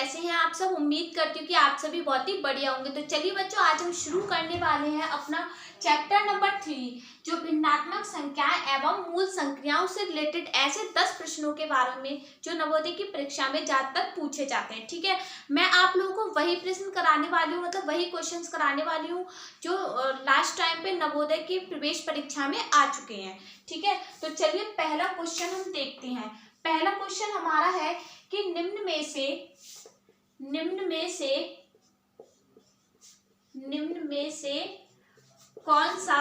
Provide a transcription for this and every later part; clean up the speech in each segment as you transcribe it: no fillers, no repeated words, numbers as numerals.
कैसे हैं आप सब। उम्मीद करती हूँ कि आप सभी बहुत ही बढ़िया होंगे। तो चलिए बच्चों, आज हम शुरू करने वाले हैं अपना चैप्टर नंबर 3, जो भिन्नात्मक संख्याएं एवं मूल संख्याओं से रिलेटेड ऐसे 10 प्रश्नों के बारे में जो नवोदय की परीक्षा में ज्यादातर पूछे जाते हैं। ठीक है, मैं आप लोगों को वही प्रश्न कराने वाली हूँ, मतलब वही क्वेश्चंस कराने वाली हूँ जो लास्ट टाइम पे नवोदय की प्रवेश परीक्षा में आ चुके हैं। ठीक है, तो चलिए पहला क्वेश्चन हम देखते हैं। पहला क्वेश्चन हमारा है कि निम्न में से कौन सा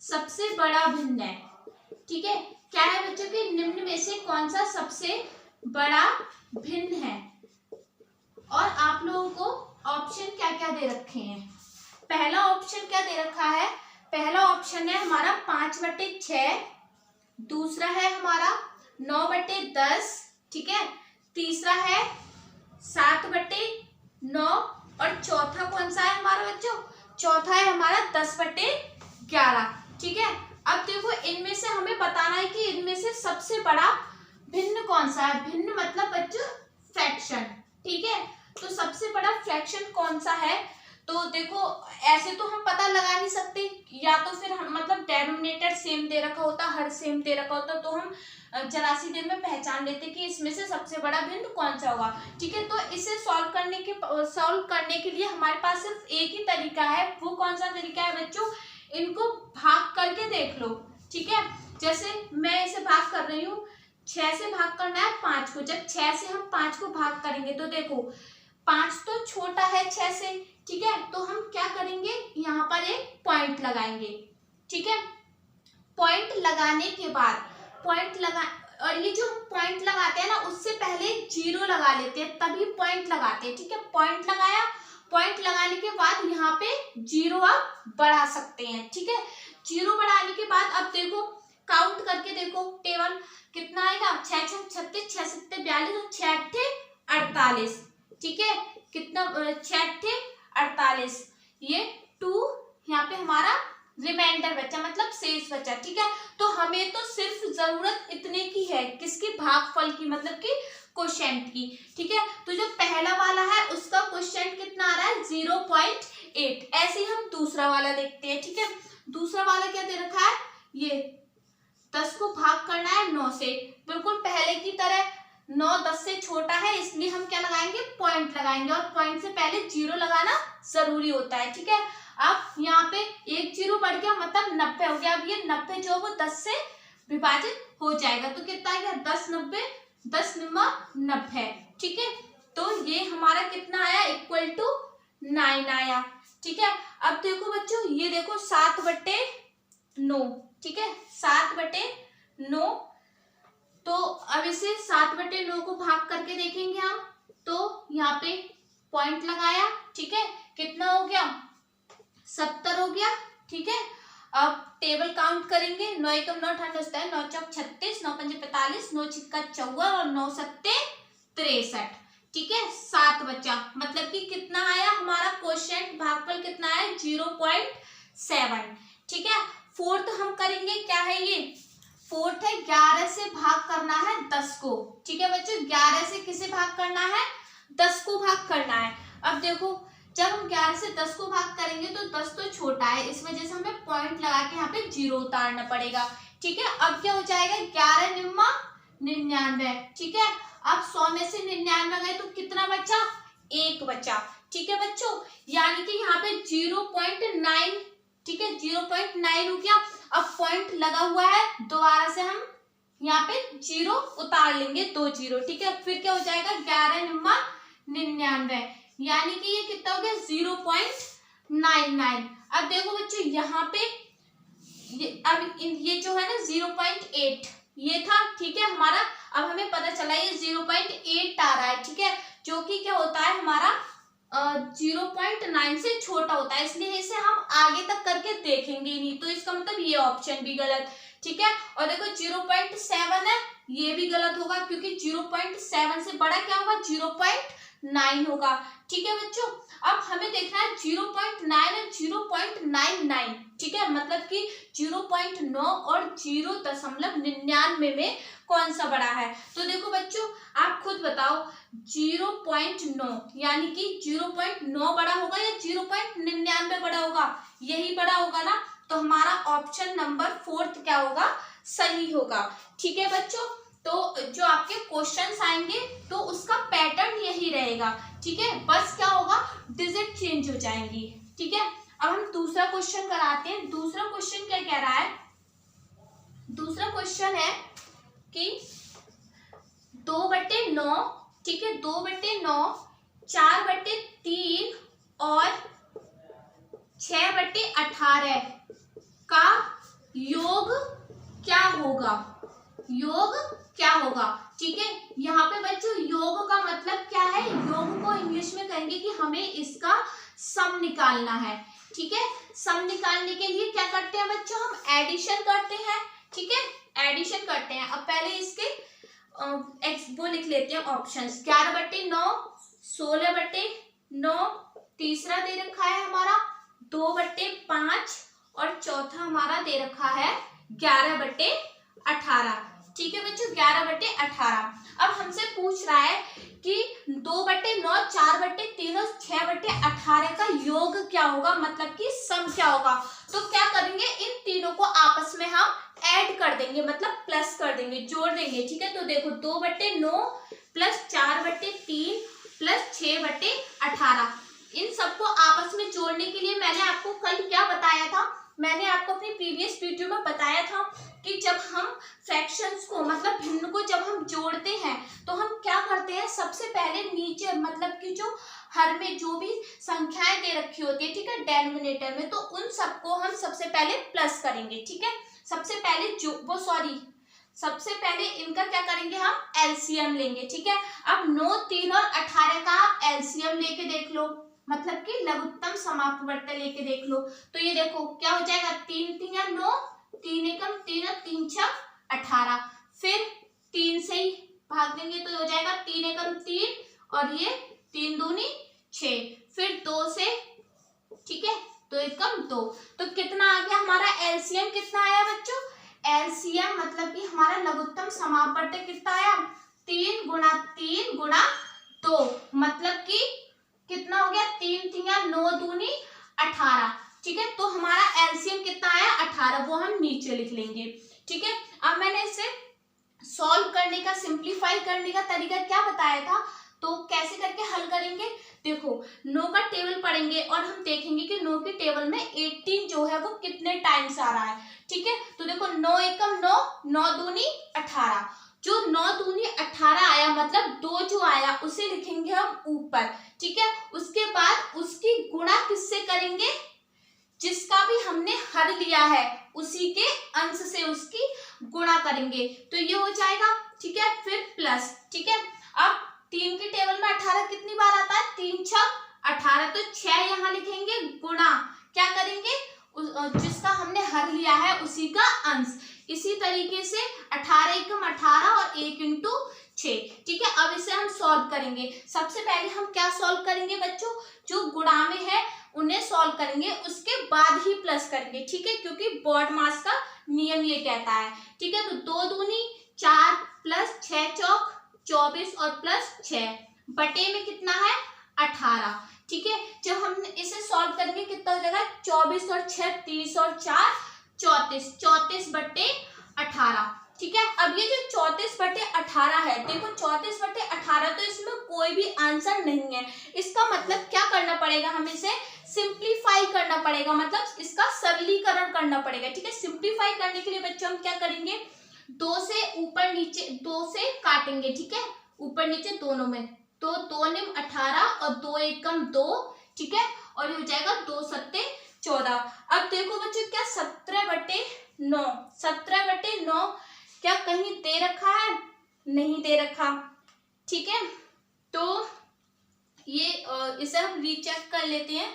सबसे बड़ा भिन्न है। ठीक है, क्या है बच्चों कि निम्न में से कौन सा सबसे बड़ा भिन्न है। और आप लोगों को ऑप्शन क्या क्या दे रखे हैं। पहला ऑप्शन क्या दे रखा है, पहला ऑप्शन है हमारा 5/6, दूसरा है हमारा 9/10, ठीक है, तीसरा है 7/9 और चौथा कौन सा है हमारा बच्चों, चौथा है हमारा 10/11। ठीक है, अब देखो इनमें से हमें बताना है कि इनमें से सबसे बड़ा भिन्न कौन सा है। भिन्न मतलब बच्चों फ्रैक्शन। ठीक है, तो सबसे बड़ा फ्रैक्शन कौन सा है। तो देखो ऐसे तो हम पता लगा नहीं सकते, या तो फिर हम मतलब डेनोमिनेटर सेम दे रखा होता, हर सेम दे रखा होता, तो हम 84 दिन में पहचान लेते कि इसमें से सबसे बड़ा भिन्न कौन सा होगा। ठीक है, तो इसे सॉल्व करने के लिए हमारे पास सिर्फ एक ही तरीका है। वो कौन सा तरीका है बच्चों, इनको भाग करके देख लो। ठीक है, जैसे मैं इसे भाग कर रही हूँ, 6 से भाग करना है 5 को। जब 6 से हम 5 को भाग करेंगे तो देखो 5 तो छोटा है 6 से। ठीक है, तो हम क्या करेंगे, यहाँ पर एक पॉइंट लगाएंगे। ठीक है, पॉइंट लगाने के बाद और ये जो पॉइंट लगाते हैं ना, उससे पहले 0 लगा लेते हैं, तभी पॉइंट लगाते हैं। ठीक है, पॉइंट लगाया, पॉइंट लगाने के बाद यहाँ पे 0 आप बढ़ा सकते हैं। ठीक है, 0 बढ़ाने के बाद अब देखो काउंट करके देखो टेबल कितना आएगा, 6 6 36, 6 7 42, 6 8 48। ठीक है, कितना 6 8 48, ये 2 यहाँ पे हमारा रिमाइंडर बचा, मतलब शेष बचा। ठीक है, तो हमें तो सिर्फ जरूरत इतने की है, किसकी, भागफल की, मतलब कि क्वोशिएंट की। ठीक है, तो जो पहला वाला है उसका क्वोशिएंट कितना आ रहा है, 0.8। ऐसे ही हम दूसरा वाला देखते हैं। ठीक है, दूसरा वाला क्या दे रखा है, ये 10 को भाग करना है 9 से, बिल्कुल पहले की तरह 9 10 से छोटा है, इसलिए हम क्या लगाएंगे, पॉइंट लगाएंगे, और पॉइंट से पहले 0 लगाना जरूरी होता है। ठीक है, अब यहाँ पे एक 0 बढ़ गया, मतलब 90 हो गया। अब ये 90 जो है वो 10 से विभाजित हो जाएगा, तो कितना आएगा, 10 90, 10 9 90। ठीक है, तो ये हमारा कितना आया, इक्वल टू 9 आया। ठीक है, अब देखो बच्चों, ये देखो 7/9। ठीक है, 7/9, तो अब इसे 7/9 को भाग करके देखेंगे हम, तो यहाँ पे पॉइंट लगाया। ठीक है, कितना हो गया, 70 हो गया। ठीक है, अब टेबल काउंट करेंगे, 9 एकम 9 9 9 चौक 36, 9 पंजे 45, 9 छिक्का 54 और 9 सत्ते 63। ठीक है, 7 बचा, मतलब कि कितना आया हमारा क्वोशिएंट, भागफल कितना आया, 0.7। ठीक है, फोर्थ हम करेंगे, क्या है ये, फोर्थ है 11 से भाग करना है 10 को। ठीक है बच्चों, 11 से किसे भाग करना है, 10 को भाग करना है। अब देखो जब हम 11 से 10 को भाग करेंगे तो 10 तो छोटा है, इस वजह से हमें पॉइंट लगा के यहाँ पे 0 उतारना पड़ेगा। ठीक है, अब क्या हो जाएगा, 11 निम्मा 99। ठीक है, अब 100 में से 99 गए तो कितना बचा, 1 बचा। ठीक है बच्चों, यानी कि यहाँ पे 0.9, ठीक है 0.9 हो गया। अब पॉइंट लगा हुआ है, दोबारा से हम यहाँ पे 0 उतार लेंगे, 2 0। ठीक है, फिर क्या हो जाएगा, 11 निम्मा 99, यानी कि ये कितना हो गया, 0.99। अब देखो बच्चों यहाँ पे ये जो है ना 0.8 ये था। ठीक है, हमारा अब हमें पता चला ये 0.8 आ रहा है। ठीक है, जो कि क्या होता है हमारा 0.9 से छोटा होता है, इसलिए इसे हम आगे तक करके देखेंगे नहीं, तो इसका मतलब ये ऑप्शन भी गलत। ठीक है, और देखो 0.7 है, ये भी गलत होगा, क्योंकि 0.7 से बड़ा क्या होगा, 0.9 होगा। ठीक है बच्चों, अब हमें देखना है 0.9 और 0.99, ठीक है, मतलब कि 0.9 और 0.99 में कौन सा बड़ा है। तो देखो बच्चों आप खुद बताओ, 0.9 यानी कि 0.9 बड़ा होगा या 0.99 बड़ा होगा, यही बड़ा होगा ना। तो हमारा ऑप्शन नंबर 4 क्या होगा, सही होगा। ठीक है बच्चों, तो जो आपके क्वेश्चंस आएंगे तो उसका पैटर्न यही रहेगा। ठीक है, बस क्या होगा, डिजिट चेंज हो जाएंगी। ठीक है, अब हम दूसरा क्वेश्चन कराते हैं। दूसरा क्वेश्चन क्या कह रहा है, दूसरा क्वेश्चन है कि 2/9, ठीक है, 2/9, 4/3 और 6/18 का योग क्या होगा, योग क्या होगा। ठीक है, यहाँ पे बच्चों योग का मतलब क्या है, योग को इंग्लिश में कहेंगे कि हमें इसका सम निकालना है। ठीक है, सम निकालने के लिए क्या करते हैं बच्चों, हम एडिशन करते हैं। ठीक है, एडिशन करते हैं। अब पहले इसके वो लिख लेते हैं ऑप्शंस। 11/9, 16/9, तीसरा दे रखा है हमारा 2/5 और चौथा हमारा दे रखा है 11/18। ठीक है बच्चों, 11/18। अब हमसे पूछ रहा है कि 2/9, 4/3 और 6/18 का योग क्या होगा, मतलब कि सम क्या होगा। तो क्या करेंगे, इन तीनों को आपस में हम ऐड कर देंगे, मतलब प्लस कर देंगे, जोड़ देंगे। ठीक है, तो देखो 2/9 प्लस 4/3 प्लस 6/18, इन सबको आपस में जोड़ने के लिए मैंने आपको कल क्या बताया था, मैंने आपको अपनी प्रीवियस वीडियो में बताया था कि जब हम फ्रैक्शंस को, मतलब भिन्न को जब हम जोड़ते हैं तो हम क्या करते हैं, सबसे पहले नीचे, मतलब कि जो हर में जो भी संख्याएं दे रखी होती है, ठीक है, डेनोमिनेटर में, तो उन सबको हम सबसे पहले प्लस करेंगे। ठीक है, सबसे पहले सबसे पहले इनका क्या करेंगे, हम एलसीएम लेंगे। ठीक है, अब 9, 3 और 18 का आप एलसीएम लेके देख लो, मतलब कि लघुत्तम समापवर्त लेके देख लो। तो ये देखो क्या हो जाएगा, 3 3 या 9, 3 एकम 3 और 3 6 18, फिर 3 से ही भाग देंगे तो हो जाएगा 3 एकम 3 और ये 3 दूनी 6, फिर 2 से, ठीक है, 2 एकम 2, तो कितना आ गया हमारा एलसीएम, कितना आया बच्चों, एलसीएम मतलब कि हमारा लघुत्तम समापवर्त कितना आया, 3 गुणा 3 गुणा 2, मतलब कि कितना हो गया, 3 3 9 दूनी 18। ठीक है, तो हमारा एलसीएम कितना आया 18, वो हम नीचे लिख लेंगे। ठीक है, अब मैंने इसे सॉल्व करने का, सिंप्लीफाई करने का तरीका क्या बताया था, तो कैसे करके हल करेंगे। देखो 9 का टेबल पढ़ेंगे और हम देखेंगे कि 9 के टेबल में 18 जो है वो कितने टाइम्स आ रहा है। ठीक है, तो देखो 9 एकम 9, 9 दूनी 18, जो 9 दूनी 18 आया, मतलब 2 जो आया उसे लिखेंगे हम ऊपर। ठीक है, उसके बाद उसकी गुणा किससे करेंगे, जिसका भी हमने हर लिया है उसी के अंश से उसकी गुणा करेंगे, तो ये हो जाएगा। ठीक है, फिर प्लस। ठीक है, अब 3 के टेबल में 18 कितनी बार आता है, 3 6 18, तो 6 यहाँ लिखेंगे, गुणा क्या करेंगे, जिसका हमने हर लिया है उसी का अंश। इसी तरीके से 18 एकम 18 और 1 इंटू 6। ठीक है, अब इसे हम सॉल्व करेंगे। सबसे पहले हम क्या सॉल्व करेंगे बच्चों, जो गुणा में है उन्हें सॉल्व करेंगे, उसके बाद ही प्लस करेंगे। ठीक है, क्योंकि बॉड मास का नियम ये कहता है। ठीक है, तो 2 दूनी 4 प्लस 6 चौक 24 और प्लस 6 बटे में कितना है 18। ठीक है, जब हम इसे सॉल्व करेंगे कितना हो जाएगा, 24 और 6 30 और 4 34, 34/18। ठीक है, अब ये जो 34/18 है, देखो 34/18, तो इसमें कोई भी आंसर नहीं है। इसका मतलब क्या करना पड़ेगा, हमें इसे सिंप्लीफाई करना पड़ेगा, मतलब इसका सरलीकरण करना पड़ेगा। ठीक है, सिंप्लीफाई करने के लिए बच्चों हम क्या करेंगे, 2 से ऊपर नीचे 2 से काटेंगे। ठीक है, ऊपर नीचे दोनों में, तो 2 निम 18 और 2 एकम 2। ठीक है, और ये हो जाएगा 2 सत्ते 14। अब देखो बच्चों क्या 17/9, 17/9 क्या कहीं दे रखा है, नहीं दे रखा। ठीक है, तो ये इसे हम रीचेक कर लेते हैं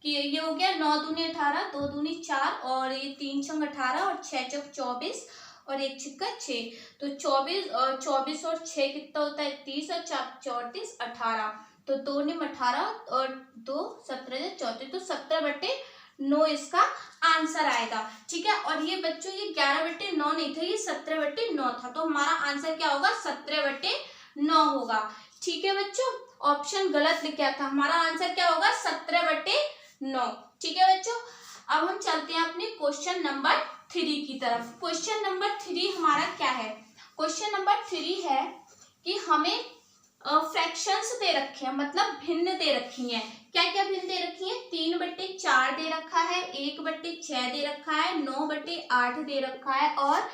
कि ये हो गया 9 दूनी 18, 2 दूनी 4 और ये 3 छंग 18 और 6 चौक 24 और 1 छिक्का 6, तो 24 और 6 कितना होता है 30 और 4 34 18। तो 2 निम 18 और 2 17 34, तो 17/9 इसका आंसर आएगा। ठीक है, और ये बच्चों ये 11/9 नहीं था, ये 17/9 था, तो हमारा आंसर क्या होगा 17/9 होगा। ठीक है बच्चों, ऑप्शन गलत लिखा था, हमारा आंसर क्या होगा 17/9। ठीक है बच्चों, अब हम चलते हैं अपने क्वेश्चन नंबर 3 की तरफ। क्वेश्चन नंबर 3 हमारा क्या है? क्वेश्चन नंबर 3 है कि हमें फ्रैक्शंस दे रखे हैं, मतलब भिन्न दे रखी हैं। क्या क्या भिन्न दे रखी है? 3/4 दे रखा है, 1/6 दे रखा है, 9/8 दे रखा है और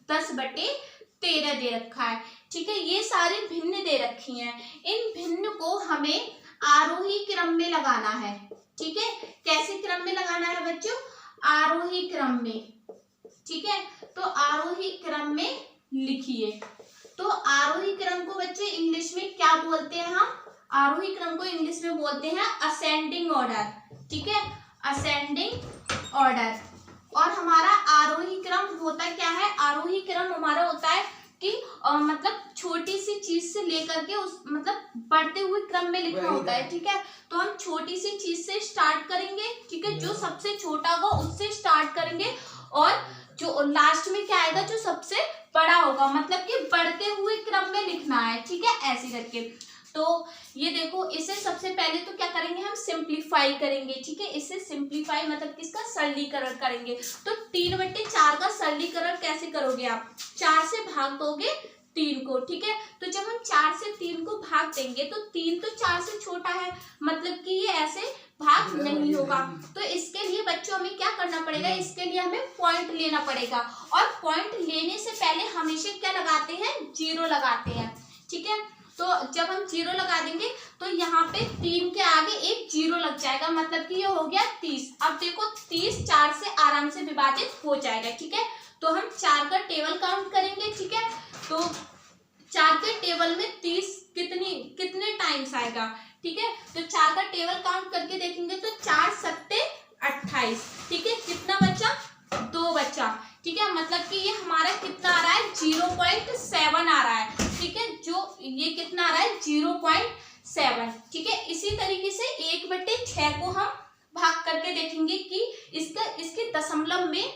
10/13 दे रखा है। ठीक है, ये सारी भिन्न दे रखी हैं। इन भिन्न को हमें आरोही क्रम में लगाना है। ठीक है, कैसे क्रम में लगाना है बच्चों? आरोही क्रम में। ठीक है, तो आरोही क्रम में लिखिए। तो आरोही क्रम को बच्चे इंग्लिश में क्या बोलते हैं? हम आरोही क्रम को इंग्लिश में बोलते हैं असेंडिंग ऑर्डर। ठीक है, असेंडिंग ऑर्डर। और हमारा आरोही क्रम होता क्या है? आरोही क्रम हमारा होता है कि मतलब छोटी सी चीज से लेकर के उस मतलब बढ़ते हुए क्रम में लिखना होता है। ठीक है, तो हम छोटी सी चीज से स्टार्ट करेंगे। ठीक है, जो सबसे छोटा होगा उससे स्टार्ट करेंगे और जो लास्ट में क्या आएगा? जो सबसे बड़ा होगा, मतलब कि बढ़ते हुए क्रम में लिखना है। ठीक है, ऐसे करके। तो ये देखो, इसे सबसे पहले तो क्या करेंगे? हम सिंप्लीफाई करेंगे। ठीक है, इसे सिंप्लीफाई मतलब किसका? सरलीकरण करेंगे। तो 3/4 का सरलीकरण कैसे करोगे आप? 4 से भाग दोगे 3 को। ठीक है, तो जब हम 4 से 3 को भाग देंगे तो 3 तो 4 से छोटा है, मतलब कि ये ऐसे भाग नहीं होगा। तो इसके लिए बच्चों हमें क्या करना पड़ेगा? इसके लिए हमें पॉइंट लेना पड़ेगा, और पॉइंट लेने से पहले हमेशा क्या लगाते हैं? 0 लगाते हैं। ठीक है, तो जब हम 0 लगा देंगे तो यहाँ पे 3 के आगे एक 0 लग जाएगा, मतलब कि ये हो गया 30। अब देखो 30 4 से आराम से विभाजित हो जाएगा। ठीक है, तो हम 4 का टेबल काउंट करेंगे। ठीक है, तो 4 के टेबल में 30 कितने टाइम्स आएगा? ठीक है, तो 4 का टेबल काउंट करके देखेंगे तो 4 सत्ते 28। ठीक है, कितना बचा? 2 बचा। ठीक है, मतलब कि ये हमारा कितना आ रहा है? 0.7 आ रहा है। ठीक है, जो ये कितना आ रहा है? 0.7। ठीक है, इसी तरीके से 1/6 को हम भाग करके देखेंगे कि इसके दशमलव में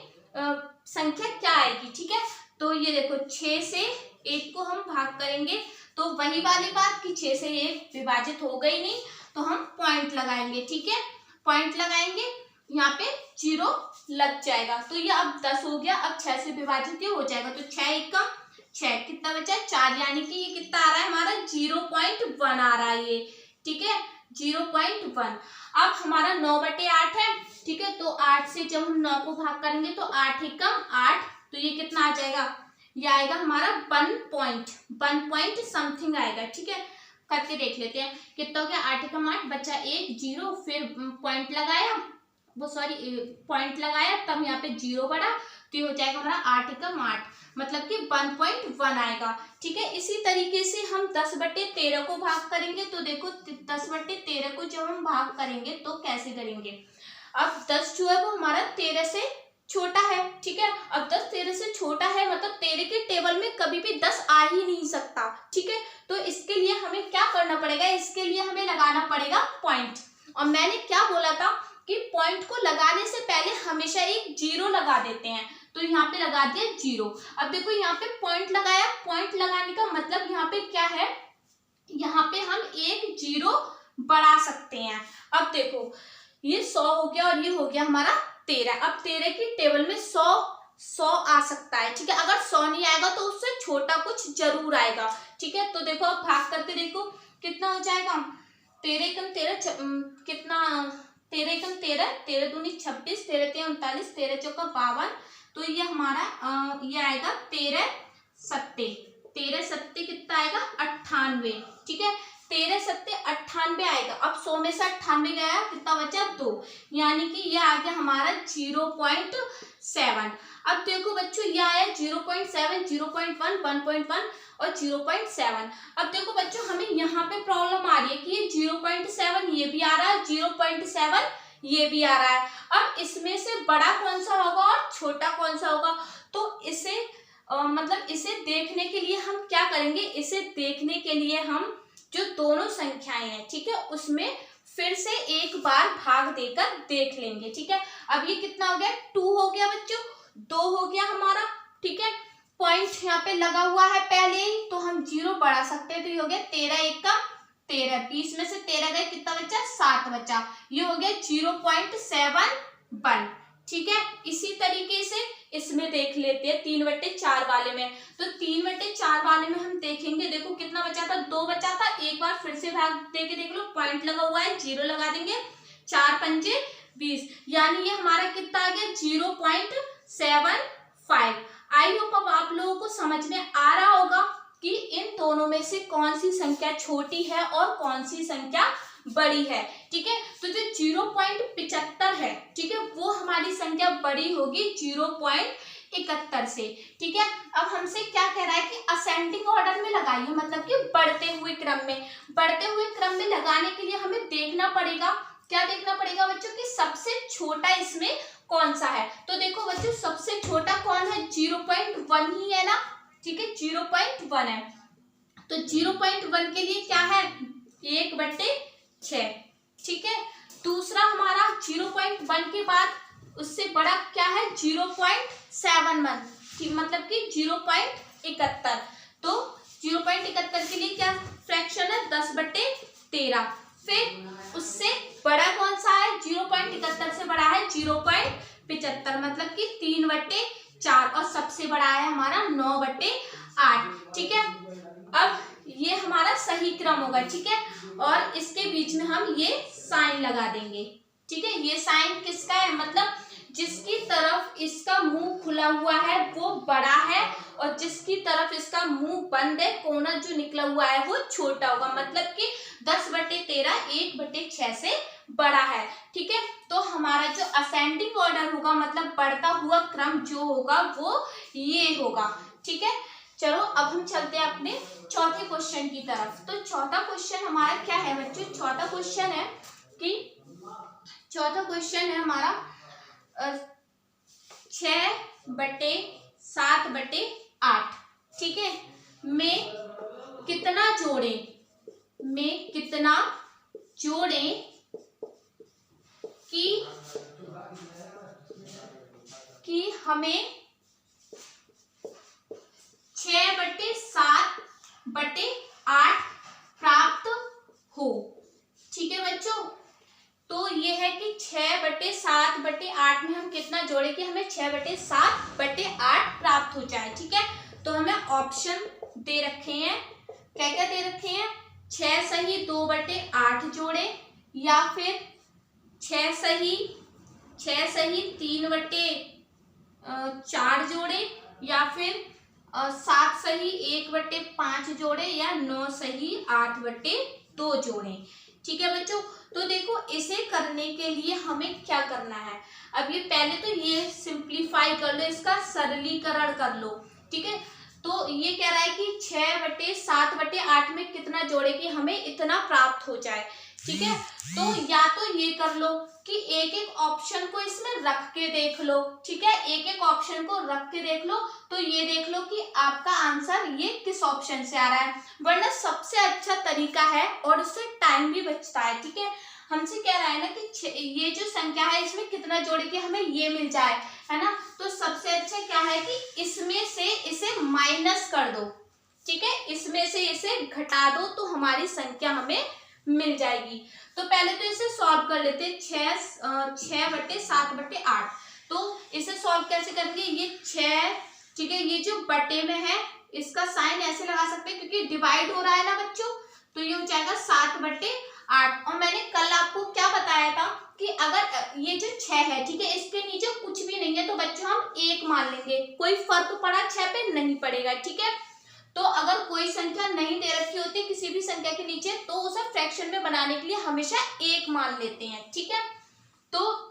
संख्या क्या आएगी। ठीक है, तो ये देखो 6 से 1 को हम भाग करेंगे तो वही वाली बात कि 6 से 1 विभाजित हो गई नहीं, तो हम पॉइंट लगाएंगे। ठीक है, पॉइंट लगाएंगे, यहाँ पे 0 लग जाएगा। तो ये अब 10 हो गया, अब 6 से विभाजित हो जाएगा, तो 6 एकम 6, कितना बचा? 4, यानी कि ये कितना आ रहा है हमारा? 0.1 आ रहा है ये। ठीक है, 0.1। अब हमारा 9/8 है। ठीक है, तो 8 से जब हम 9 को भाग करेंगे तो 8 एकम 8, तो ये कितना आ जाएगा? ये आएगा हमारा 1 पॉइंट समथिंग आएगा। ठीक है, करके देख लेते हैं कितना हो गया। 8 एकम 8 बचा 1 0, फिर पॉइंट लगाया, पॉइंट लगाया, तब यहाँ पे 0 बढ़ा, तो ये हो जाएगा हमारा 8 एकम 8, मतलब कि 1.1 आएगा। ठीक है, इसी तरीके से हम 10/13 को भाग करेंगे। तो देखो 10/13 को जब हम भाग करेंगे तो कैसे करेंगे? अब 10 जो है वो हमारा 13 से छोटा है। ठीक है, अब 10 13 से छोटा है, मतलब 13 के टेबल में कभी भी 10 आ ही नहीं सकता। ठीक है, तो इसके लिए हमें क्या करना पड़ेगा? इसके लिए हमें लगाना पड़ेगा पॉइंट। और मैंने क्या बोला था कि पॉइंट को लगाने से पहले हमेशा एक 0 लगा देते हैं, तो यहाँ पे लगा दिया 0। अब देखो यहाँ पे पॉइंट लगाया, पॉइंट लगाने का मतलब यहाँ पे क्या है? यहाँ पे हम एक 0 बढ़ा सकते हैं। अब देखो ये 100 हो गया और ये हो गया हमारा 13। अब 13 की टेबल में 100 आ सकता है। ठीक है, अगर 100 नहीं आएगा तो उससे छोटा कुछ जरूर आएगा। ठीक है, तो देखो अब भाग करके देखो कितना हो जाएगा? 13 एकम 13 कितना? 13 एकम 13, 13 दूनी 26, 13 तिया 39, 13 चौका 52, तो ये हमारा ये आएगा 13 सत्ते कितना आएगा? 98। ठीक है, 13 सत्ते 98 आएगा। अब 100 में से 98 गया, कितना बचा? 2, यानी कि ये आ गया हमारा 0.7। अब देखो बच्चों ये आया 0.7, 0.1, 1.1 और 0.7। अब देखो बच्चों हमें यहाँ पे प्रॉब्लम आ रही है कि ये 0.7 ये भी आ रहा है, 0.7 ये भी आ रहा है। अब इसमें से बड़ा कौन सा होगा और छोटा कौन सा होगा? तो इसे मतलब इसे देखने के लिए हम क्या करेंगे? इसे देखने के लिए हम जो दोनों संख्याएं हैं, ठीक है, उसमें फिर से एक बार भाग देकर देख लेंगे। ठीक है, अब ये कितना हो गया, 2 हो गया बच्चों, 2 हो गया हमारा। ठीक है, पॉइंट यहाँ पे लगा हुआ है पहले ही, तो हम 0 बढ़ा सकते हैं। तो ये हो गया 13 1 का 13, 20 में से 13 गए, कितना बचा, 7 बचा। ये हो गया 0.71। ठीक है, इसी तरीके से इसमें देख लेते हैं 3/4 वाले में। तो 3/4 वाले में हम देखेंगे, देखो कितना बचा था, 2 बचा था। एक बार फिर से भाग देके देख लो, पॉइंट लगा हुआ है, 0 लगा देंगे, 4 पंजे 20, यानी ये हमारा कितना आ गया, 0.75। आई होप अब आप लोगों को समझ में आ रहा होगा कि इन दोनों में से कौन सी संख्या छोटी है और कौन सी संख्या बड़ी है। ठीक है, तो जो 0.75 है, ठीक है, वो हमारी संख्या बड़ी होगी 0.71 से। ठीक है, अब हमसे क्या कह रहा है कि असेंडिंग ऑर्डर में लगाइए, मतलब कि बढ़ते हुए क्रम में। बढ़ते हुए क्रम में लगाने के लिए हमें देखना पड़ेगा, क्या देखना पड़ेगा बच्चों, कि सबसे छोटा इसमें कौन सा है। तो देखो बच्चों, सबसे छोटा कौन है, 0.1 ही है ना। ठीक है, 0.1 है, तो 0.1 के लिए क्या है, 1/6। ठीक है, दूसरा हमारा 0.1 के बाद उससे बड़ा क्या है, 0.71, मतलब कि 0.71। तो 0.71 के लिए क्या फ्रैक्शन है, 10/13। फिर उससे बड़ा कौन सा है, 0.71 से बड़ा है 0.75, मतलब कि 3/4, और सबसे बड़ा है हमारा 9/8। ठीक है, अब ये हमारा सही क्रम होगा। ठीक है, और इसके बीच में हम ये साइन लगा देंगे। ठीक है, ये साइन किसका है, मतलब जिसकी तरफ इसका मुंह खुला हुआ है वो बड़ा है, और जिसकी तरफ इसका मुंह बंद है, कोना जो निकला हुआ है वो छोटा होगा, मतलब कि 10/13 1/6 से बड़ा है। ठीक है, तो हमारा जो असेंडिंग ऑर्डर होगा, मतलब बढ़ता हुआ क्रम जो होगा वो ये होगा। ठीक है, चलो अब हम चलते हैं अपने चौथे क्वेश्चन की तरफ। तो चौथा क्वेश्चन हमारा क्या है बच्चों, चौथा क्वेश्चन है हमारा 6/7/8। ठीक है, में कितना जोड़े कि हमें 6/7/8 प्राप्त हो। ठीक है बच्चों, तो ये है कि 6/7/8 में हम कितना जोड़े कि हमें 6/7/8 प्राप्त हो जाए। ठीक है, तो हमें ऑप्शन दे रखे हैं, क्या क्या दे रखे हैं, 6 सही 2/8 जोड़े, या फिर 6 सही 3/4 जोड़े, या फिर 7 सही 1/5 जोड़े, या 9 सही 8/2 जोड़े। ठीक है बच्चों, तो देखो इसे करने के लिए हमें क्या करना है, अब ये पहले तो ये सिंप्लीफाई कर लो, इसका सरलीकरण कर लो। ठीक है, तो ये कह रहा है कि 6/7/8 में कितना जोड़े कि हमें इतना प्राप्त हो जाए। ठीक है, तो या तो ये कर लो कि एक एक ऑप्शन को इसमें रख के देख लो। ठीक है, एक एक ऑप्शन को रख के देख लो, तो ये देख लो कि आपका आंसर ये किस ऑप्शन से आ रहा है, वरना सबसे अच्छा तरीका है और उससे टाइम भी बचता है। ठीक है, हमसे कह रहा है ना कि ये जो संख्या है इसमें कितना जोड़े कि हमें ये मिल जाए, है ना, तो सबसे अच्छा क्या है कि इसमें से इसे माइनस कर दो। ठीक है, इसमें से इसे घटा दो तो हमारी संख्या हमें मिल जाएगी। तो पहले तो इसे सॉल्व कर लेते हैं, 6/7/8। तो इसे सॉल्व कैसे करेंगे, ये 6, ठीक है, ये जो बटे में है इसका साइन ऐसे लगा सकते हैं क्योंकि डिवाइड हो रहा है ना बच्चों, तो ये हो जाएगा 7/8। और मैंने कल आपको क्या बताया था कि अगर ये जो 6 है, ठीक है, इसके नीचे कुछ भी नहीं है तो बच्चों हम 1 मान लेंगे, कोई फर्क पड़ा 6 पे नहीं पड़ेगा। ठीक है, तो अगर कोई संख्या नहीं दे रखी होती किसी भी संख्या के नीचे, तो उसे फ्रैक्शन में बनाने के लिए हमेशा 1 मान लेते हैं। ठीक है, तो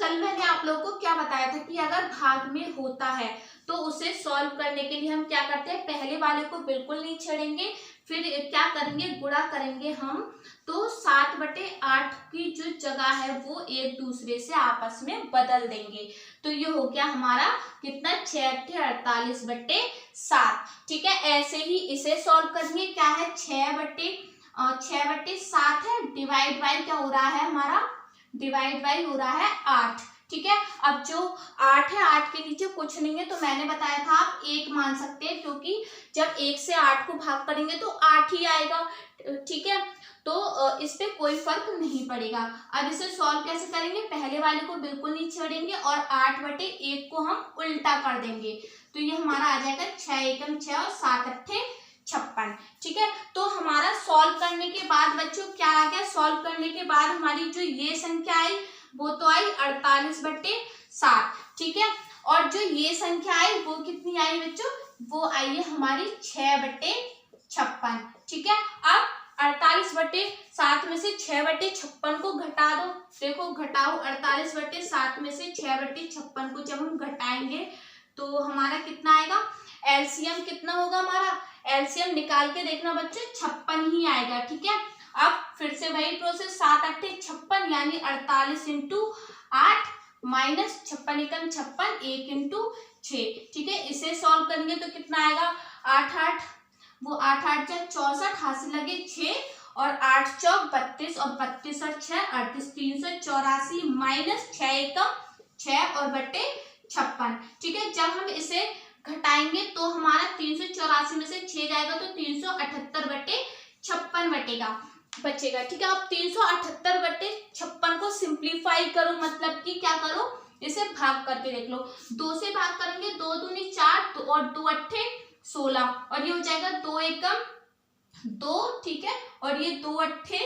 कल मैंने आप लोगों को क्या बताया था कि अगर भाग में होता है तो उसे सॉल्व करने के लिए हम क्या करते हैं, पहले वाले को बिल्कुल नहीं छेड़ेंगे, फिर क्या करेंगे, गुणा करेंगे हम, तो 7/8 की जो जगह है वो एक दूसरे से आपस में बदल देंगे। तो ये हो गया हमारा कितना, 6×8 = 48/7। ठीक है, ऐसे ही इसे सॉल्व करेंगे, क्या है, 6/8 6/7 है, डिवाइड बाई क्या हो रहा है हमारा, डिवाइड बाई हो रहा है 8। ठीक है, अब जो 8 है, 8 के नीचे कुछ नहीं है, तो मैंने बताया था आप 1 मान सकते हैं, क्योंकि जब 1 से 8 को भाग करेंगे तो 8 ही आएगा। ठीक है, तो इस पे कोई फर्क नहीं पड़ेगा। अब इसे सॉल्व कैसे करेंगे, पहले वाले को बिल्कुल नहीं छोड़ेंगे और 8/1 को हम उल्टा कर देंगे, तो ये हमारा आ जाएगा 6 एकम 6 और 7 अट्ठे 56। ठीक है, तो हमारा सॉल्व करने के बाद बच्चों क्या आ गया, सॉल्व करने के बाद हमारी जो ये संख्या आई वो तो आई 48/7। ठीक है, और जो ये संख्या आई वो कितनी आई बच्चों, वो आई है हमारी 6/56। ठीक है, अब 48/7 में से 6/56 को घटा दो। देखो घटाओ, 48/7 में से 6/56 को जब हम घटाएंगे तो हमारा कितना आएगा, एलसीएम कितना होगा हमारा, एलसीएम निकाल के देखना बच्चों, 56 ही आएगा। ठीक है, अब फिर से वही प्रोसेस, 7 अट्ठे 56 यानी 48 × 8 माइनस 56 एकम 56, 1 × 6। ठीक है, इसे सॉल्व करेंगे तो कितना आएगा, 8 वो 8 जा 64, हाथ से लगे 6 और 8 चौक 32 और 32 और 6 38, 384 माइनस 6 एकम 6 और बटे 56। ठीक है, जब हम इसे घटाएंगे तो हमारा 384 में से 6 जाएगा तो 378/56 बचेगा। ठीक है, अब 378/56 को सिंप्लीफाई करो, मतलब कि क्या करो, इसे भाग करके देख लो। 2 से भाग करेंगे, 2 दूनी 4 और 2 अट्ठे 16 और ये हो जाएगा 2 एकम 2। ठीक है, और ये 2 अट्ठे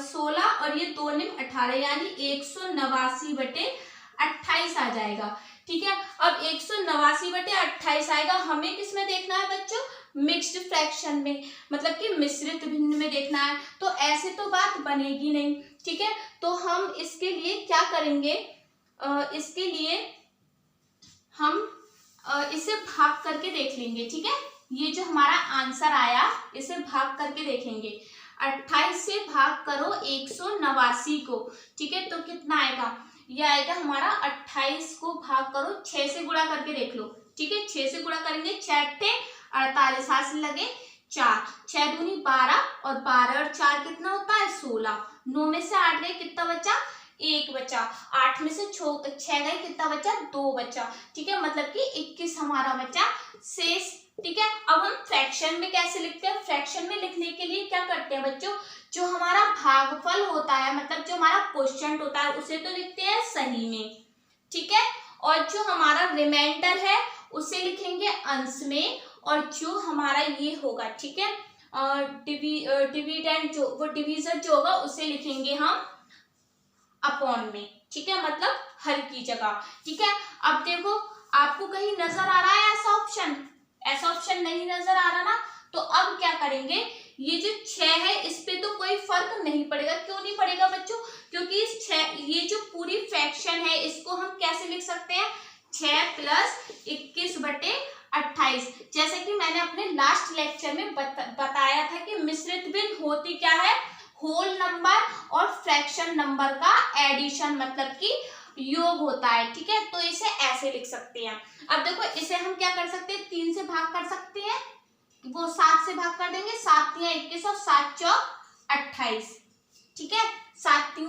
16 और ये 2 निम 18 यानी 189/28 आ जाएगा। ठीक है, अब 189/28 आएगा, हमें किस में देखना है बच्चों, मिक्स्ड फ्रैक्शन में, मतलब कि मिश्रित भिन्न में देखना है, तो ऐसे तो बात बनेगी नहीं। ठीक है, तो हम इसके लिए क्या करेंगे, इसके लिए हम इसे भाग करके देख लेंगे। ठीक है, ये जो हमारा आंसर आया इसे भाग करके देखेंगे। 28 से भाग करो 189 को। ठीक है, तो कितना आएगा, ये आएगा हमारा 28 को भाग करो 6 से गुणा करके देख लो। ठीक है, 6 से गुणा करेंगे, 6 अट्ठे 48, हाथ से लगे 4, 6 दूनी 12 और 12 और 4 कितना होता है 16। 9 में से 8 गए, कितना बचा, 1 बचा। 8 में से 6 गए, कितना बचा, 2 बचा। ठीक है, मतलब कि 21 हमारा बचा शेष। ठीक है, अब हम फ्रैक्शन में कैसे लिखते हैं, फ्रैक्शन में लिखने के लिए क्या करते हैं बच्चों, जो हमारा भागफल होता है, मतलब जो हमारा क्वोशिएंट होता है उसे तो लिखते हैं सही में। ठीक है, और जो हमारा रिमाइंडर है उसे लिखेंगे अंश में, और जो हमारा ये होगा, ठीक है, डिविडेंड जो वो डिवीजर जो होगा उसे लिखेंगे हम अपॉन में। ठीक है, मतलब हर की जगह। ठीक है, अब देखो आपको कहीं नजर आ रहा है ऐसा ऑप्शन, ऐसा ऑप्शन नहीं नजर आ रहा ना, तो अब क्या करेंगे, ये जो 6 है इस पे तो कोई फर्क नहीं पड़ेगा। क्यों नहीं पड़ेगा बच्चों, क्योंकि इस 6 ये जो पूरी फ्रैक्शन है इसको हम कैसे लिख सकते हैं, 6 + 21/28। जैसे कि मैंने अपने लास्ट लेक्चर में बताया था कि मिश्रित भिन्न होती क्या है, होल नंबर और फ्रैक्शन नंबर का एडिशन, मतलब कि योग होता है। ठीक है, तो इसे ऐसे लिख सकते हैं। अब देखो इसे हम क्या कर सकते हैं, 3 से भाग कर सकते हैं, वो 7 से भाग कर देंगे, 7 × 21 और 7 × 4 28। ठीक है, 7 ×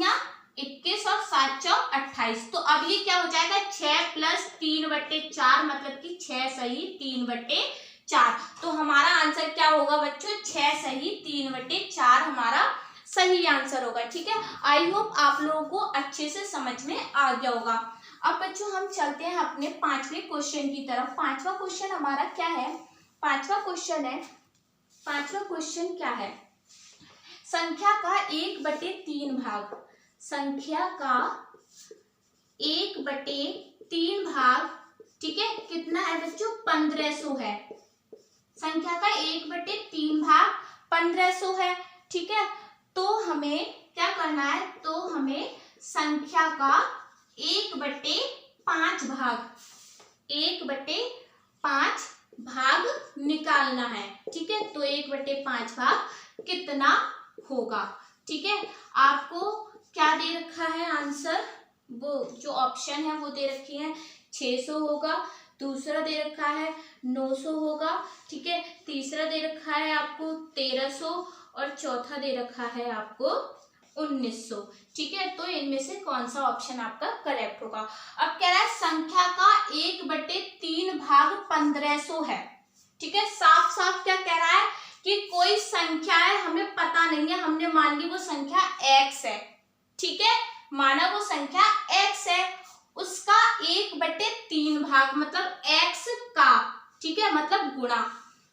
21 और 7 × 4 28। तो अब ये क्या हो जाएगा, 6 + 3/4, मतलब कि 6 सही 3/4। तो हमारा आंसर क्या होगा बच्चों, 6 सही 3/4 हमारा सही आंसर होगा। ठीक है, आई होप आप लोगों को अच्छे से समझ में आ गया होगा। अब बच्चों हम चलते हैं अपने 5वें क्वेश्चन की तरफ। 5वां क्वेश्चन हमारा क्या है, 5वां क्वेश्चन है, 5वां क्वेश्चन क्या है, संख्या का 1/3 भाग, संख्या का 1/3 भाग, ठीक है, कितना है बच्चों, 1500 है। संख्या का 1/3 भाग 1500 है। ठीक है, तो हमें क्या करना है, तो हमें संख्या का 1/5 भाग, 1/5 भाग निकालना है। ठीक है, तो 1/5 भाग कितना होगा। ठीक है, आपको क्या दे रखा है आंसर, वो जो ऑप्शन है वो दे रखी है, 600 होगा, दूसरा दे रखा है 900 होगा। ठीक है, तीसरा दे रखा है आपको 1300 और चौथा दे रखा है आपको 1900। ठीक है, तो इनमें से कौन सा ऑप्शन आपका करेक्ट होगा। अब कह रहा है संख्या का 1/3 भाग 1500 है। ठीक है, साफ साफ क्या कह रहा है कि कोई संख्या है, हमें पता नहीं है, हमने मान ली वो संख्या x है। ठीक है, माना वो संख्या x है, उसका 1/3 भाग मतलब x का, ठीक है, मतलब गुणा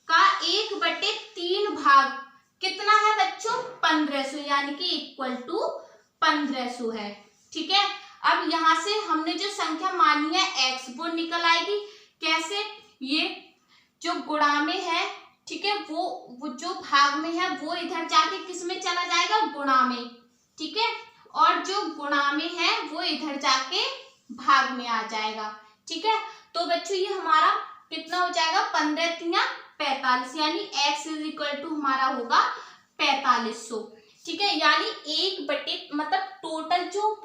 का 1/3 भाग कितना है बच्चों 1500, यानी कि इक्वल टू 1500 है। ठीक है, अब यहां से हमने जो संख्या मानी है x वो निकल आएगी। कैसे, ये जो गुणा में है, ठीक है, वो जो भाग में है वो इधर जाके किस में चला जाएगा, गुणा में। ठीक है, और जो गुणा में है वो इधर जाके भाग में आ जाएगा। ठीक है, तो बच्चों ये हमारा कितना हो जाएगा 15×3=45, यानी x इज इक्वल टू हमारा होगा 4500। ठीक है, यानी 1 मतलब टोटल जो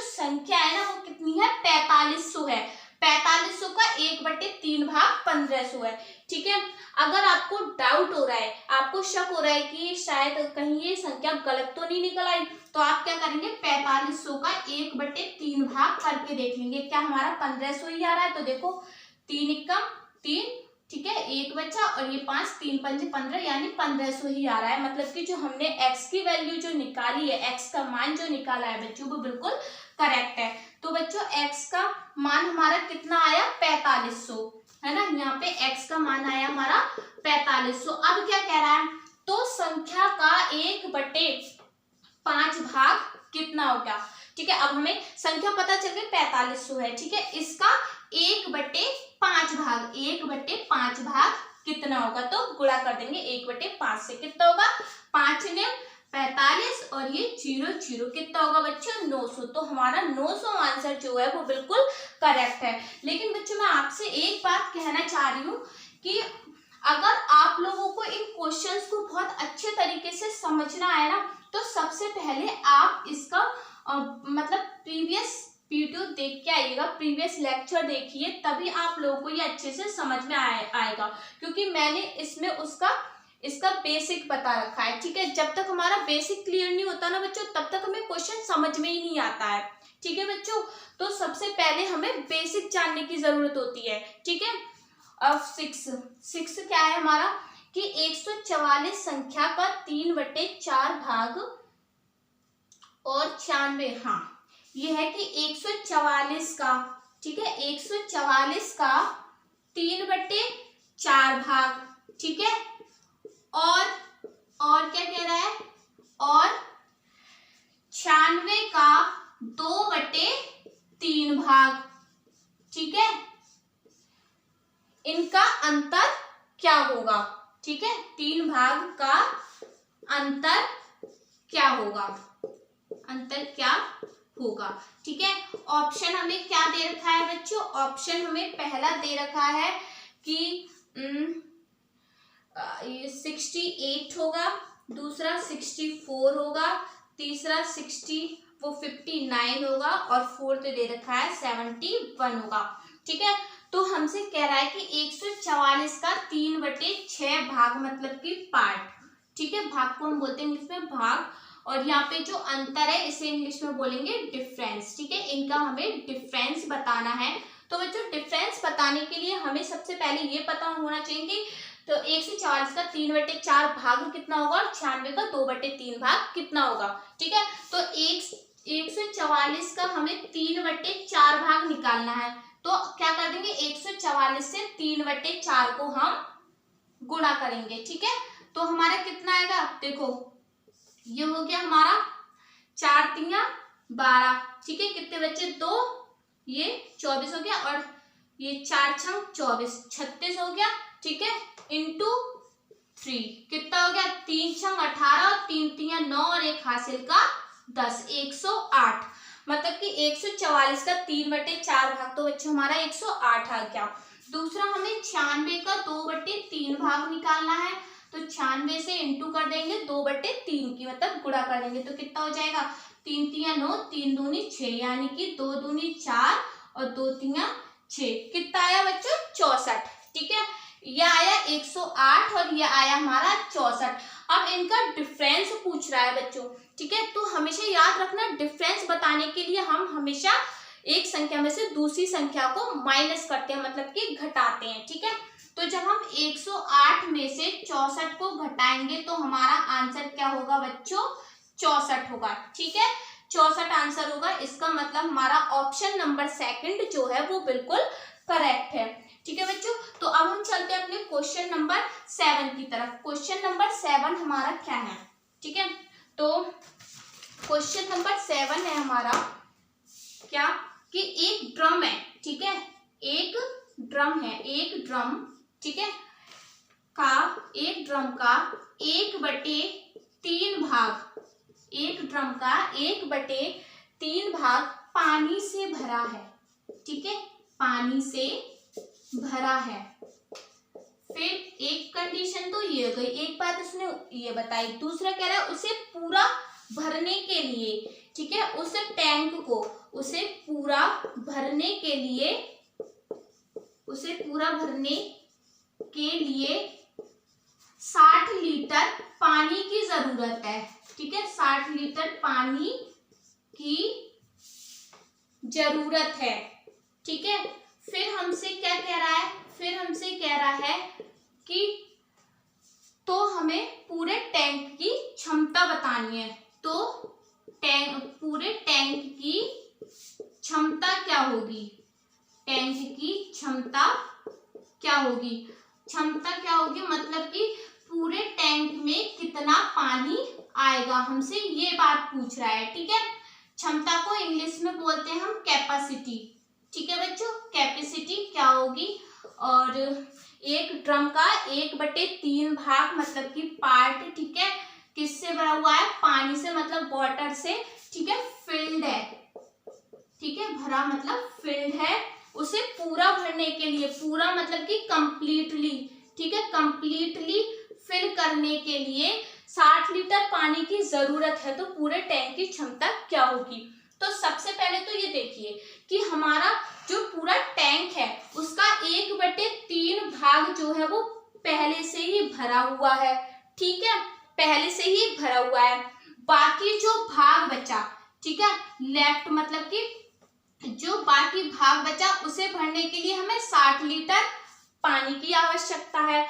संख्या है ना वो कितनी है 4500 है। 4500 का 1/3 भाग 1500 है। ठीक है, अगर आपको डाउट हो रहा है, आपको शक हो रहा है कि शायद कहीं ये संख्या गलत तो नहीं निकल आई, तो आप क्या करेंगे 4500 का 1/3 भाग करके देख लेंगे, क्या हमारा 1500 ही आ रहा है। तो देखो 3 एकम 3, ठीक है, 1 बचा और ये 5, 3 पंजे 15, यानी 1500 ही आ रहा है। मतलब कि जो हमने x की वैल्यू जो निकाली है, x का मान जो निकाला है बच्चों वो बिल्कुल करेक्ट है। तो बच्चों x का मान हमारा कितना आया 4500, है ना, यहाँ पे x का मान आया हमारा 4500। अब क्या कह रहा है, तो संख्या का 1/5 भाग कितना होगा। ठीक है, अब हमें संख्या पता चल गई 4500 है। ठीक है, इसका 1/5 भाग, 1/5 भाग कितना होगा, तो गुणा कर देंगे 1/5 से, कितना होगा 5 ने 45 और ये 0 0, कितना होगा बच्चों 900। तो हमारा 900 आंसर जो है वो बिल्कुल करेक्ट है। लेकिन बच्चों मैं आपसे एक बात कहना चाह रही हूँ कि अगर आप लोगों को इन क्वेश्चंस को बहुत अच्छे तरीके से समझना है ना, तो सबसे पहले आप इसका मतलब प्रीवियस वीडियो देख के आइएगा, प्रीवियस लेक्चर देखिए, तभी आप लोगों को ये अच्छे से समझ में आएगा। क्योंकि मैंने इसमें इसका बेसिक बता रखा है। ठीक है, जब तक हमारा बेसिक क्लियर नहीं होता ना बच्चों, तब तक हमें क्वेश्चन समझ में ही नहीं आता है। ठीक है बच्चों, तो सबसे पहले हमें बेसिक जानने की जरूरत होती है। ठीक है, अब 6 क्या है हमारा कि 144 संख्या का 3/4 भाग और 96, हाँ ये है कि 144 का, ठीक है, 144 का 3/4 भाग, ठीक है, और क्या कह रहा है, और 96 का 2/3 भाग। ठीक है, इनका अंतर क्या होगा। ठीक है, 3 भाग का अंतर क्या होगा, अंतर क्या होगा। ठीक है, ऑप्शन हमें क्या दे रखा है बच्चों, ऑप्शन हमें पहला दे रखा है कि ये 68 होगा, दूसरा 64 होगा, तीसरा 59 होगा और फोर्थ दे रखा है 71 होगा। ठीक है, तो हमसे कह रहा है कि 144 का 3/6 भाग मतलब कि पार्ट। ठीक है, भाग को हम बोलते हैं इंग्लिश में भाग, और यहाँ पे जो अंतर है इसे इंग्लिश में बोलेंगे डिफरेंस। ठीक है, इनका हमें डिफरेंस बताना है। तो बच्चों डिफरेंस बताने के लिए हमें सबसे पहले ये पता होना चाहिए कि तो 144 का 3/4 भाग कितना होगा और 96 का 2/3 भाग कितना होगा। ठीक है, तो 144 का हमें 3/4 भाग निकालना है, तो क्या कर देंगे 144 से 3/4 को हम गुणा करेंगे। ठीक है, तो हमारा कितना आएगा, देखो ये हो गया हमारा 4 3 12। ठीक है, कितने बच्चे 2, ये 24 हो गया, और ये 4 6 24, 36 हो गया। ठीक है, इंटू 3 कितना हो गया 3 6 18 और 3 3 9 और एक हासिल का 10, 108। मतलब कि 144 का 3/4 भाग, तो बच्चों हमारा 108 आ गया। दूसरा हमें 96 का 2/3 भाग निकालना है, तो 96 से इंटू कर देंगे 2/3 की, मतलब गुणा कर देंगे, तो कितना हो जाएगा 3 3 9, 3 दूनी 6, यानी कि 2 दूनी 4 और 2 3 6, कितना आया बच्चों 64। ठीक है, यह आया 108 और यह आया हमारा 64। अब इनका डिफरेंस पूछ रहा है बच्चों, ठीक है। तो हमेशा याद रखना, डिफरेंस बताने के लिए हम हमेशा एक संख्या में से दूसरी संख्या को माइनस करते हैं, मतलब कि घटाते हैं, ठीक है। तो जब हम 108 में से 64 को घटाएंगे तो हमारा आंसर क्या होगा बच्चों, 64 होगा, ठीक है। 64 आंसर होगा। इसका मतलब हमारा ऑप्शन नंबर सेकंड जो है वो बिल्कुल करेक्ट है, ठीक है बच्चों। तो अब हम चलते हैं अपने क्वेश्चन नंबर 7 की तरफ। क्वेश्चन नंबर 7 हमारा क्या है, ठीक है। तो क्वेश्चन नंबर 7 है हमारा क्या, कि एक ड्रम है, ठीक है। एक ड्रम है, एक ड्रम, ठीक है, एक ड्रम का 1/3 भाग, एक ड्रम का 1/3 भाग पानी से भरा है, ठीक है, पानी से भरा है। फिर एक कंडीशन तो ये हो गई, एक बात उसने ये बताई। दूसरा कह रहा है उसे पूरा भरने के लिए, ठीक है, उस टैंक को उसे पूरा भरने के लिए, उसे पूरा भरने के लिए 60 लीटर पानी की जरूरत है, ठीक है, 60 लीटर पानी की जरूरत है, ठीक है। फिर हमसे क्या कह रहा है, फिर हमसे कह रहा है कि तो हमें पूरे टैंक की क्षमता बतानी है। तो पूरे टैंक की क्षमता क्या होगी, टैंक की क्षमता क्या होगी, क्षमता क्या होगी, मतलब कि पूरे टैंक में कितना पानी आएगा, हमसे ये बात पूछ रहा है, ठीक है। क्षमता को इंग्लिश में बोलते हैं हम कैपेसिटी, ठीक है बच्चों। कैपेसिटी क्या होगी, और एक ड्रम का 1/3 भाग मतलब कि पार्ट, ठीक है, किससे भरा हुआ है, पानी से, मतलब वाटर से, ठीक है, फिल्ड है, ठीक है, भरा मतलब फिल्ड है। उसे पूरा भरने के लिए, पूरा मतलब कि कंप्लीटली, ठीक है, कंप्लीटली फिल करने के लिए 60 लीटर पानी की जरूरत है। तो पूरे टैंक की क्षमता क्या होगी। तो सबसे पहले तो ये देखिए कि हमारा जो पूरा टैंक है उसका 1/3 भाग जो है वो पहले से ही भरा हुआ है, ठीक है, पहले से ही भरा हुआ है। बाकी जो भाग बचा, ठीक है, लेफ्ट मतलब कि जो बाकी भाग बचा उसे भरने के लिए हमें 60 लीटर पानी की आवश्यकता है।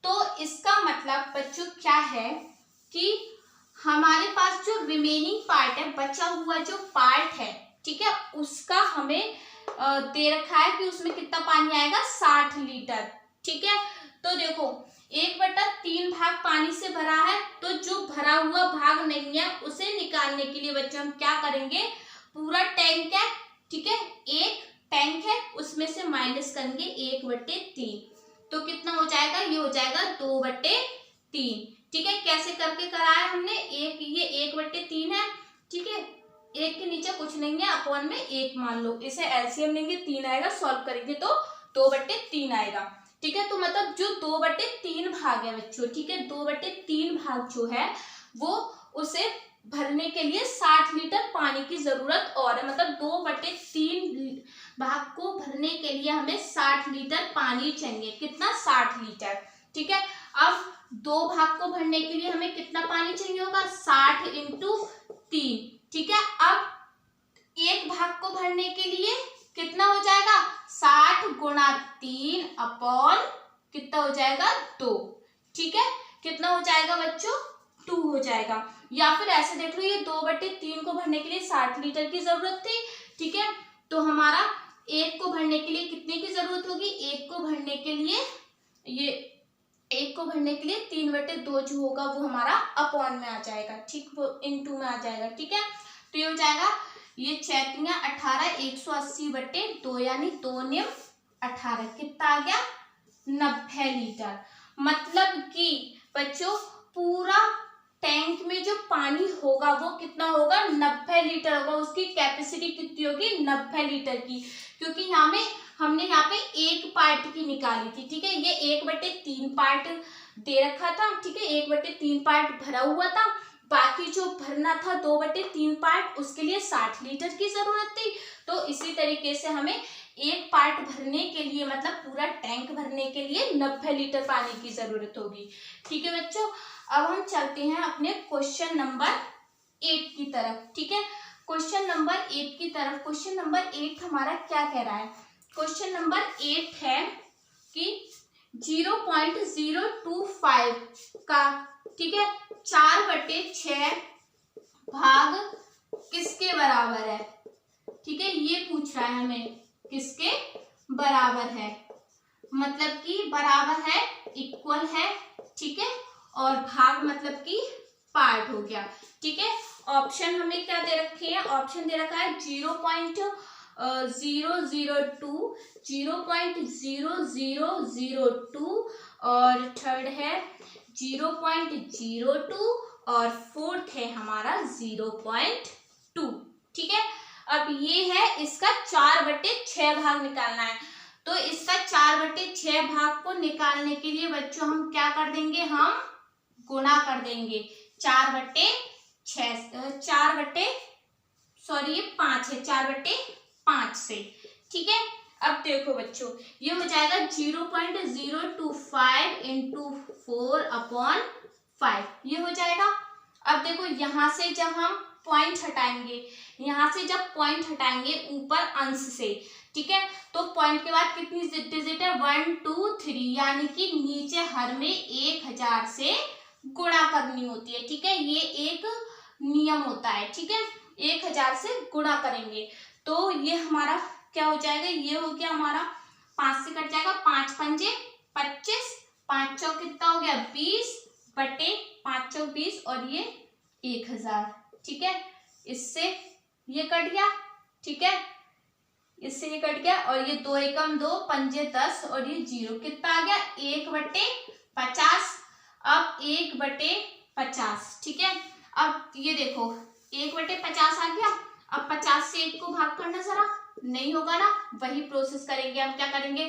तो इसका मतलब बच्चों क्या है कि हमारे पास जो रिमेनिंग पार्ट है, बचा हुआ जो पार्ट है, ठीक है, उसका हमें दे रखा है कि उसमें कितना पानी आएगा, 60 लीटर, ठीक है। तो देखो 1/3 भाग पानी से भरा है, तो जो भरा हुआ भाग नहीं है उसे निकालने के लिए बच्चों हम क्या करेंगे, पूरा टैंक है, ठीक है, एक टैंक है, उसमें से माइनस करेंगे 1/3, तो कितना हो जाएगा, ये हो जाएगा 2/3, ठीक है। कैसे करके कराया हमने, एक ये 1/3 है, ठीक है, एक के नीचे कुछ नहीं है, अपॉन में 1 मान लो, इसे एलसीएम लेंगे 3 आएगा, सॉल्व करेंगे तो 2/3 आएगा, ठीक है। तो मतलब जो 2/3 भाग है बच्चों, ठीक है, 2/3 भाग जो है वो उसे भरने के लिए 60 लीटर पानी की जरूरत और है, मतलब 2/3 भाग को भरने के लिए हमें 60 लीटर पानी चाहिए, कितना, 60 लीटर, ठीक है। अब 2 भाग को भरने के लिए हमें कितना पानी चाहिए होगा, 60 × 3, ठीक है। अब एक भाग को भरने के लिए कितना हो जाएगा, 60 × 3 अपॉन कितना हो जाएगा, 2, ठीक है, कितना हो जाएगा बच्चों, 2 हो जाएगा। या फिर ऐसे देख लो, ये 2/3 को भरने के लिए 60 लीटर की जरूरत थी, ठीक है, तो हमारा एक को भरने के लिए कितने की जरूरत होगी, एक को भरने के लिए, ये एक को भरने के लिए 3/2 जो होगा वो हमारा अपॉन में आ जाएगा, ठीक, वो इनटू में आ जाएगा, ठीक है। तो ये हो जाएगा, ये 6 × 18 180/2 यानी 2 × 18 कितना आ गया, 90 लीटर। मतलब कि बच्चों पूरा टैंक में जो पानी होगा वो कितना होगा, 90 लीटर होगा। उसकी कैपेसिटी कितनी होगी, 90 लीटर की, क्योंकि हमने यहाँ पे एक पार्ट की निकाली थी, ठीक है, ये 1/3 पार्ट दे रखा था, ठीक है, 1/3 पार्ट भरा हुआ था, बाकी जो भरना था 2/3 पार्ट, उसके लिए 60 लीटर की जरूरत थी। तो इसी तरीके से हमें एक पार्ट भरने के लिए मतलब पूरा टैंक भरने के लिए 90 लीटर पानी की जरूरत होगी। ठीक है बच्चों, अब हम चलते हैं अपने क्वेश्चन नंबर 8 की तरफ। ठीक है, क्वेश्चन नंबर 8 की तरफ। क्वेश्चन नंबर 8 हमारा क्या कह रहा है? क्वेश्चन नंबर 8 है कि 0.025 का, ठीक है, 4/6 भाग किसके बराबर है? ठीक है, ये पूछ रहा है हमें किसके बराबर है, मतलब कि बराबर है, इक्वल है, ठीक है, और भाग मतलब कि पार्ट हो गया। ठीक है, ऑप्शन हमें क्या दे रखे हैं? ऑप्शन दे रखा है 0.002, 0.0002 और थर्ड है 0.02 और फोर्थ है हमारा 0.2। ठीक है, अब ये है इसका 4/6 भाग निकालना है। तो इसका 4/6 भाग को निकालने के लिए बच्चों हम क्या कर देंगे? हम गुणा कर देंगे 4/5 से। ठीक है, अब देखो बच्चों, ये हो जाएगा 0.025 इंटू 4/5, ये हो जाएगा। अब देखो यहाँ से जब हम पॉइंट हटाएंगे, यहाँ से जब पॉइंट हटाएंगे ऊपर अंश से, ठीक है, तो पॉइंट के बाद कितनी डिजिट है? 1 2 3, यानी कि नीचे हर में 1000 से गुणा करनी होती है। ठीक है, ये एक नियम होता है। ठीक है, 1000 से गुणा करेंगे तो ये हमारा क्या हो जाएगा? ये हो गया हमारा 5 से कट जाएगा, 5 पंजे 25, 5 चौक कितना हो गया? 20/5 चौक 20 और ये 1000। ठीक है, इससे ये कट गया। ठीक है, इससे ये कट गया और ये 2 एकम 2, पंजे 10 और ये 0, कितना आ गया? 1/50। अब 1/50। ठीक है, अब ये देखो 1/50 आ गया। अब 50 से 1 को भाग करना जरा, नहीं होगा ना, वही प्रोसेस करेंगे। हम क्या करेंगे?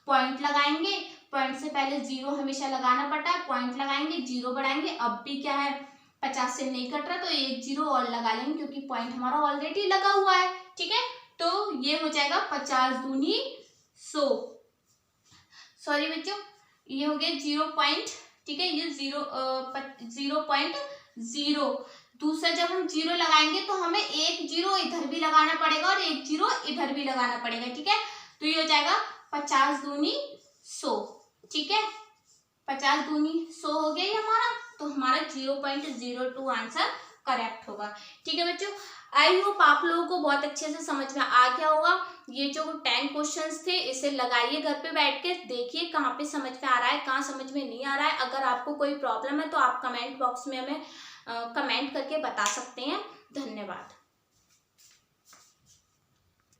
पॉइंट लगाएंगे, पॉइंट से पहले 0 हमेशा लगाना पड़ता है, पॉइंट लगाएंगे, 0 बढ़ाएंगे। अब भी क्या है, 50 से नहीं कट रहा तो 1 0 और लगा लेंगे क्योंकि पॉइंट हमारा ऑलरेडी लगा हुआ है। ठीक है, तो ये हो जाएगा 50 दूनी 100। सॉरी बच्चों, ये हो गया 0. ठीक है, ये 0.0। दूसरा जब हम 0 लगाएंगे तो हमें 1 0 इधर भी लगाना पड़ेगा और 1 0 इधर भी लगाना पड़ेगा। ठीक है, तो ये हो जाएगा 50 दूनी 100। ठीक है, 50 दूनी 100 हो गया ये हमारा, तो हमारा 0.02 आंसर करेक्ट होगा। ठीक है बच्चों, आई होप आप लोगों को बहुत अच्छे से समझ में आ गया होगा। ये जो 10 क्वेश्चंस थे इसे लगाइए घर पे बैठ के, देखिए कहाँ पे समझ में आ रहा है, कहाँ समझ में नहीं आ रहा है। अगर आपको कोई प्रॉब्लम है तो आप कमेंट बॉक्स में हमें कमेंट करके बता सकते हैं। धन्यवाद।